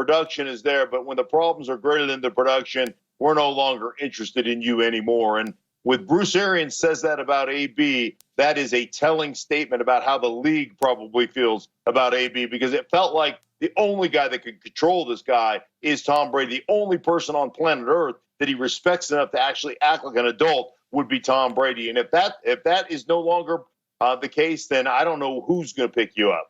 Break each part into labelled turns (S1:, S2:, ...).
S1: production is there, but when the problems are greater than the production, we're no longer interested in you anymore. And with Bruce Arians says that about AB, that is a telling statement about how the league probably feels about AB, because it felt like the only guy that could control this guy is Tom Brady. The only person on planet Earth that he respects enough to actually act like an adult would be Tom Brady. And if that is no longer the case, then I don't know who's going to pick you up.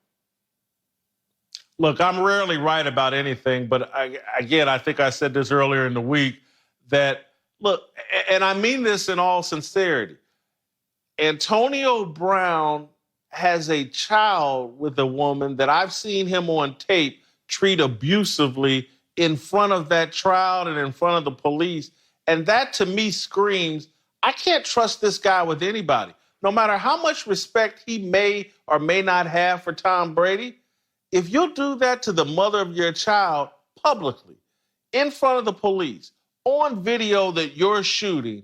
S2: Look, I'm rarely right about anything, but I think I said this earlier in the week that, look, and I mean this in all sincerity, Antonio Brown has a child with a woman that I've seen him on tape treat abusively in front of that child and in front of the police. And that to me screams, I can't trust this guy with anybody. No matter how much respect he may or may not have for Tom Brady, if you'll do that to the mother of your child publicly, in front of the police, on video that you're shooting,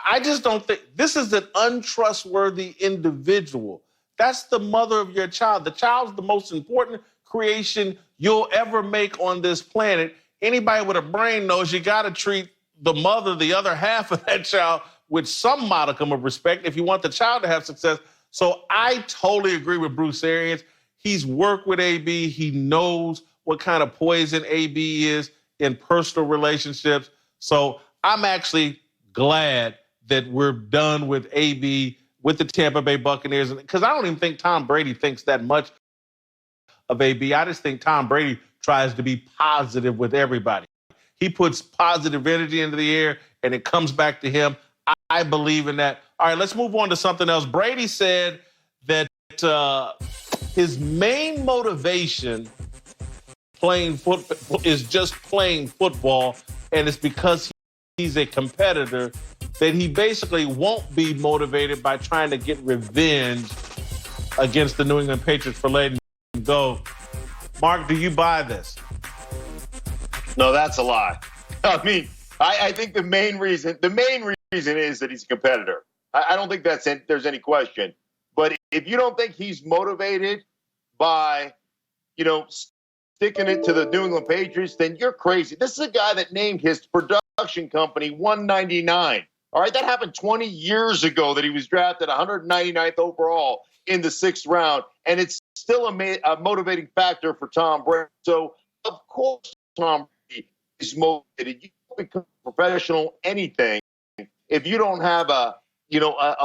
S2: I just don't think this is an untrustworthy individual. That's the mother of your child. The child's the most important creation you'll ever make on this planet. Anybody with a brain knows you got to treat the mother, the other half of that child, with some modicum of respect if you want the child to have success. So I totally agree with Bruce Arians. He's worked with AB. He knows what kind of poison AB is in personal relationships. So I'm actually glad that we're done with AB, with the Tampa Bay Buccaneers, because I don't even think Tom Brady thinks that much of AB. I just think Tom Brady tries to be positive with everybody. He puts positive energy into the air, and it comes back to him. I believe in that. All right, let's move on to something else. Brady said that his main motivation playing football is just playing football, and it's because he's a competitor that he basically won't be motivated by trying to get revenge against the New England Patriots for letting him go. Mark, do you buy this?
S1: No, that's a lie. I mean, I think the main reason is that he's a competitor. I don't think there's any question. But if you don't think he's motivated by, sticking it to the New England Patriots, then you're crazy. This is a guy that named his production company 199. All right, that happened 20 years ago that he was drafted 199th overall in the 6th round, and it's still a motivating factor for Tom Brady. So, of course, Tom Brady is motivated. You don't become a professional anything if you don't have a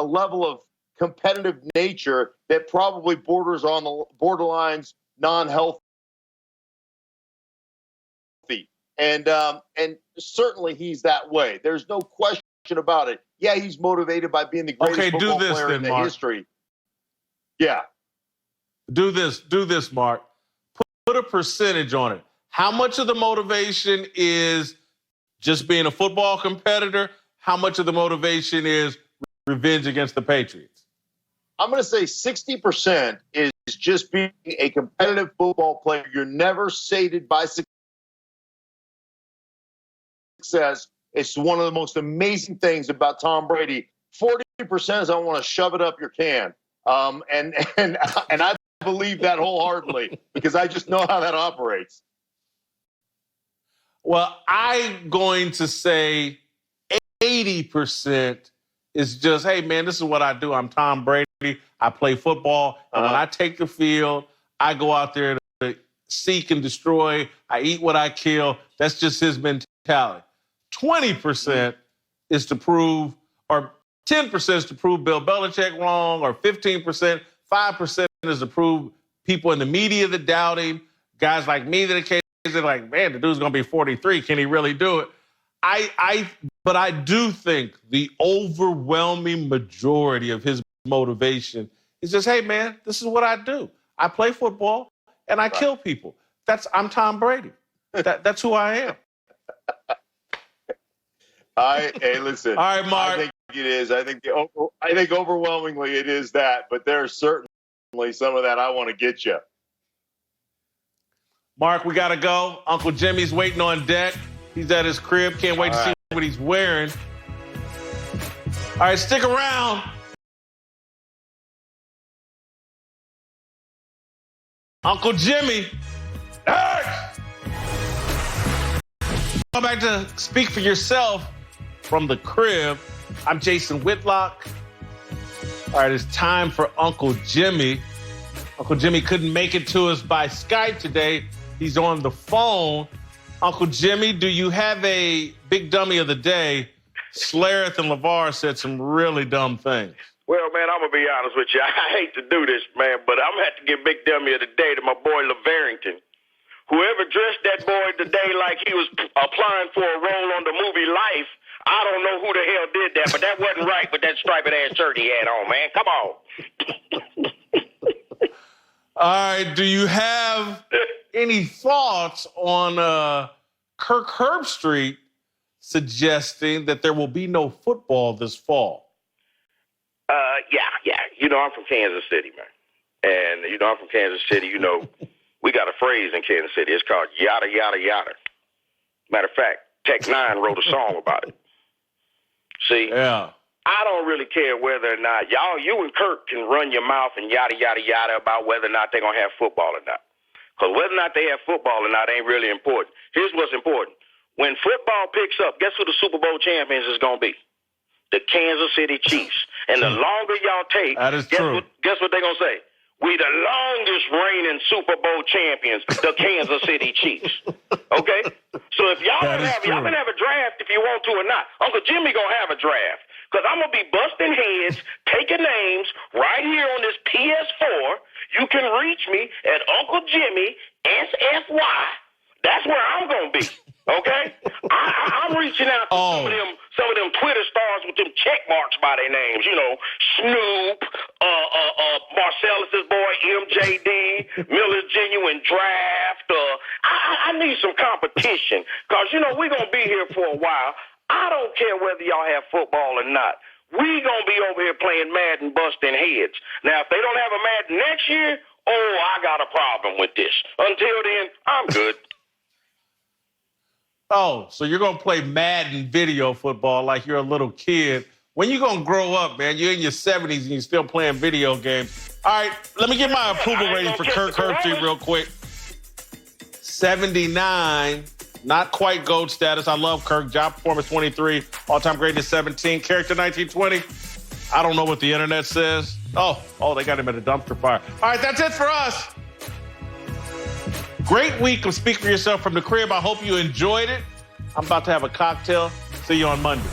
S1: level of competitive nature that probably borders on the borderlines non-healthy. And certainly he's that way. There's no question about it. Yeah, he's motivated by being the greatest football player in the history. Yeah.
S2: Do this, Mark. Put a percentage on it. How much of the motivation is just being a football competitor? How much of the motivation is revenge against the Patriots?
S1: I'm going to say 60% is just being a competitive football player. You're never sated by success. It's one of the most amazing things about Tom Brady. 40% is I want to shove it up your can. And I believe that wholeheartedly because I just know how that operates.
S2: Well, I'm going to say 80% is just, hey, man, this is what I do. I'm Tom Brady. I play football. And when I take the field, I go out there to seek and destroy. I eat what I kill. That's just his mentality. 20% is to prove, or 10% is to prove Bill Belichick wrong, or 15%, 5% is to prove people in the media that doubt him, guys like me that occasionally like, man, the dude's going to be 43. Can he really do it? But I do think the overwhelming majority of his motivation is just, hey, man, this is what I do. I play football and I kill people. I'm Tom Brady. That's who I am.
S1: Hey, listen.
S2: All right, Mark.
S1: I think it is. I think overwhelmingly it is that, but there's certainly some of that I want to get you.
S2: Mark, we got to go. Uncle Jimmy's waiting on deck. He's at his crib. Can't wait to see what he's wearing. All right, stick around. Uncle Jimmy. Hey! back to Speak for Yourself from the crib. I'm Jason Whitlock. All right, it's time for Uncle Jimmy. Uncle Jimmy couldn't make it to us by Skype today. He's on the phone. Uncle Jimmy, do you have a big dummy of the day? Slareth and LeVar said some really dumb things.
S3: Well, man, I'm going to be honest with you. I hate to do this, man, but I'm going to have to give big dummy of the day to my boy LeVarrington. Whoever dressed that boy today like he was applying for a role on the movie Life, I don't know who the hell did that, but that wasn't right with that striped-ass shirt he had on, man. Come on.
S2: All right, do you have any thoughts on Kirk Herbstreit suggesting that there will be no football this fall?
S3: Yeah. You know, I'm from Kansas City, man. And, you know, I'm from Kansas City. You know, we got a phrase in Kansas City. It's called yada, yada, yada. Matter of fact, Tech-9 wrote a song about it. See?
S2: Yeah.
S3: I don't really care whether or not you and Kirk can run your mouth and yada, yada, yada about whether or not they're going to have football or not. Because whether or not they have football or not ain't really important. Here's what's important. When football picks up, guess who the Super Bowl champions is going to be? The Kansas City Chiefs. And the longer y'all take,
S2: that is true.
S3: Guess what they're going to say? We the longest reigning Super Bowl champions, the Kansas City Chiefs. Okay? So if y'all can have a draft if you want to or not. Uncle Jimmy going to have a draft. Because I'm going to be busting heads, taking names right here on this PS4. You can reach me at Uncle Jimmy SFY. That's where I'm going to be. Okay? I'm reaching out to some of them Twitter stars with them check marks by their names. You know, Snoop, Marcellus' boy, MJD, Miller's Genuine Draft. I need some competition because, you know, we're going to be here for a while. I don't care whether y'all have football or not. We going to be over here playing Madden, busting heads. Now, if they don't have a Madden next year, I got a problem with this. Until then, I'm good.
S2: Oh, so you're going to play Madden video football like you're a little kid. When you going to grow up, man? You're in your 70s and you're still playing video games. All right, let me get my approval rating for Kirk Herbstreit real quick. 79. Not quite GOAT status. I love Kirk. Job performance 23. All-time greatness 17. Character 1920. I don't know what the internet says. Oh, they got him at a dumpster fire. All right, that's it for us. Great week of Speak for Yourself from the crib. I hope you enjoyed it. I'm about to have a cocktail. See you on Monday.